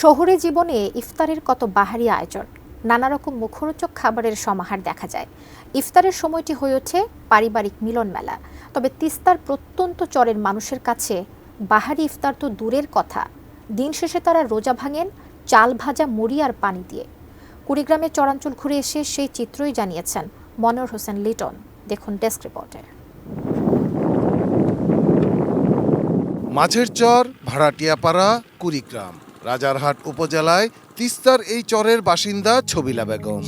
শহুরে জীবনে ইফতারের কত বাহারি আয়োজন, নানা রকম মুখরোচক খাবারের সমাহার দেখা যায়। ইফতারের সময়টি হয়ে ওঠে পারিবারিক মিলন মেলা। তবে তিস্তার প্রত্যন্ত চরের মানুষের কাছে বাহারি ইফতার তো দূরের কথা, দিন শেষে তারা রোজা ভাঙেন চাল ভাজা মুড়ি আর পানি দিয়ে। কুড়িগ্রামের চরাঞ্চল ঘুরে এসে সেই চিত্রই জানিয়েছেন মনোয়ার হোসেন লিটন। দেখুন ডেস্ক রিপোর্টে। মাঝের চর ভাড়াটিয়াপাড়া, কুড়িগ্রাম রাজারহাট উপজেলায় তিস্তার এই চরের বাসিন্দা ছবিলা বেগম।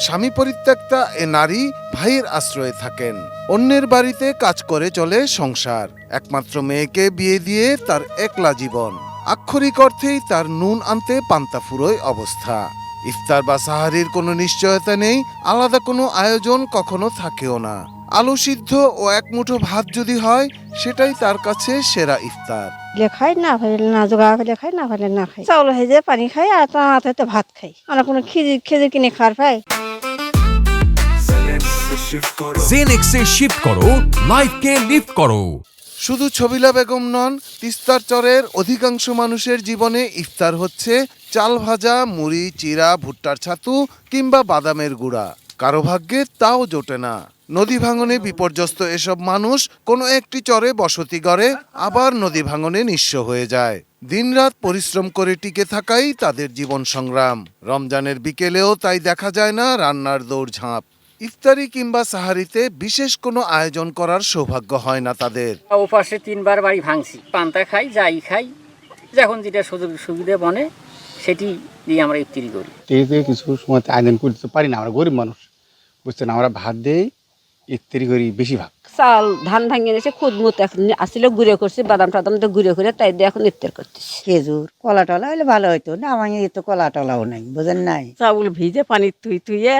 স্বামী পরিত্যক্তা এ নারী ভাইয়ের আশ্রয়ে থাকেন। অন্যের বাড়িতে কাজ করে চলে সংসার। একমাত্র মেয়েকে বিয়ে দিয়ে তার একলা জীবন। আক্ষরিক অর্থেই তার নুন আনতে পান্তা ফুরোয় অবস্থা। ইফতার বা সাহারির কোনো নিশ্চয়তা নেই, আলাদা কোনো আয়োজন কখনো থাকেও না। আলু সিদ্ধ ও এক মুঠো ভাত যদি হয়, সেটাই তার কাছে সেরা ইফতার। খাই না ভাইলে না জোগা করে খাই, না ভাইলে না খাই, চাউল ভেজে পানি খাই আর তাতে ভাত খাই। আমরা কোনো খেজুর কিনে খাওয়ার পাই। জেনেক্সে শিফট করো, লাইফকে লিফট করো। শুধু ছবিলা বেগম নন, তিস্তার চরের অধিকাংশ মানুষের জীবনে ইফতার হচ্ছে চাল ভাজা, মুড়ি, চিরা, ভুট্টার ছাতু কিংবা বাদামের গুঁড়া। কারো ভাগ্যে তাও জোটে না। নদী ভাঙনে বিপর্যস্ত এসব মানুষ কোনো একটি চরে বসতি গড়ে, আবার নদী ভাঙনে নিঃস্ব হয়ে যায়। দিনরাত পরিশ্রম করে টিকে থাকাই তাদের জীবন সংগ্রাম। রমজানের বিকেলেও তাই দেখা যায় না রান্নার দৌড়ঝাঁপ। ইফতারি কিংবা সাহারিতে বিশেষ কোনো আয়োজন করার সৌভাগ্য হয় না তাদের। ওপাশে 3বার বাড়ি ভাঙছি, পান্তা খাই, যাই খাই, যখন যেটা সুযোগ সুবিধা বনে সেটি দিয়ে আমরা ইফতারি করি। কিছু সময় আয়োজন করতে পারি না, আমরা গরিব মানুষ, বুঝছেন। আমরা ভাত দেই, ইফতারি করি বেশিরভাগ। চাল ধান ভাঙিয়ে নিয়েছে, খুদ মুত এখন আসলে গুঁড়ো করছে, বাদাম টাদাম তো গুঁড়ো করে তাই দিয়ে এখন ইফতার করতেছি। খেজুর কলা টলা হলে ভালো হইতো না, আমার তো কলা টলাও নাই, বুঝেন নাই। চাউল ভিজে পানি তুইয়ে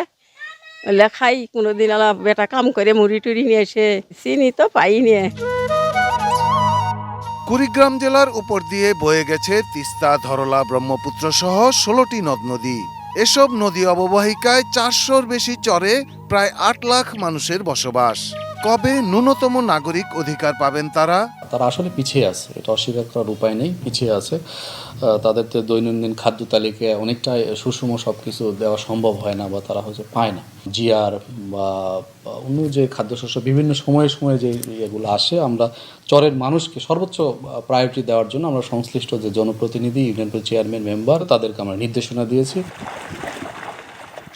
খাই। কোনোদিন আলা বেটা কাম করে মুড়ি টুড়ি নিয়ে এসে, চিনি তো পাই নিয়ে। কুড়িগ্রাম জেলার উপর দিয়ে বয়ে গেছে তিস্তা, ধরলা, ব্রহ্মপুত্র সহ 16টি নদ নদী। এসব নদী অববাহিকায় 400-র বেশি চরে প্রায় 8 লাখ মানুষের বসবাস। কবে ন্যূনতম নাগরিক অধিকার পাবেন তারা? তারা আসলে পিছিয়ে আছে, এটা অস্বীকার করার উপায় নেই, পিছিয়ে আছে। তাদের তো দৈনন্দিন খাদ্য তালিকায় অনেকটাই সুষম সব কিছু দেওয়া সম্ভব হয় না, বা তারা হচ্ছে পায় না। জিআর বা অন্য যে খাদ্যশস্য বিভিন্ন সময়ে সময়ে যে ইয়েগুলো আসে, আমরা চরের মানুষকে সর্বোচ্চ প্রায়োরিটি দেওয়ার জন্য আমরা সংশ্লিষ্ট যে জনপ্রতিনিধি, ইউনিয়ন চেয়ারম্যান, মেম্বার, তাদেরকে আমরা নির্দেশনা দিয়েছি।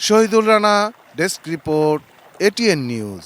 Shahidul Rana, desk report, ATN news.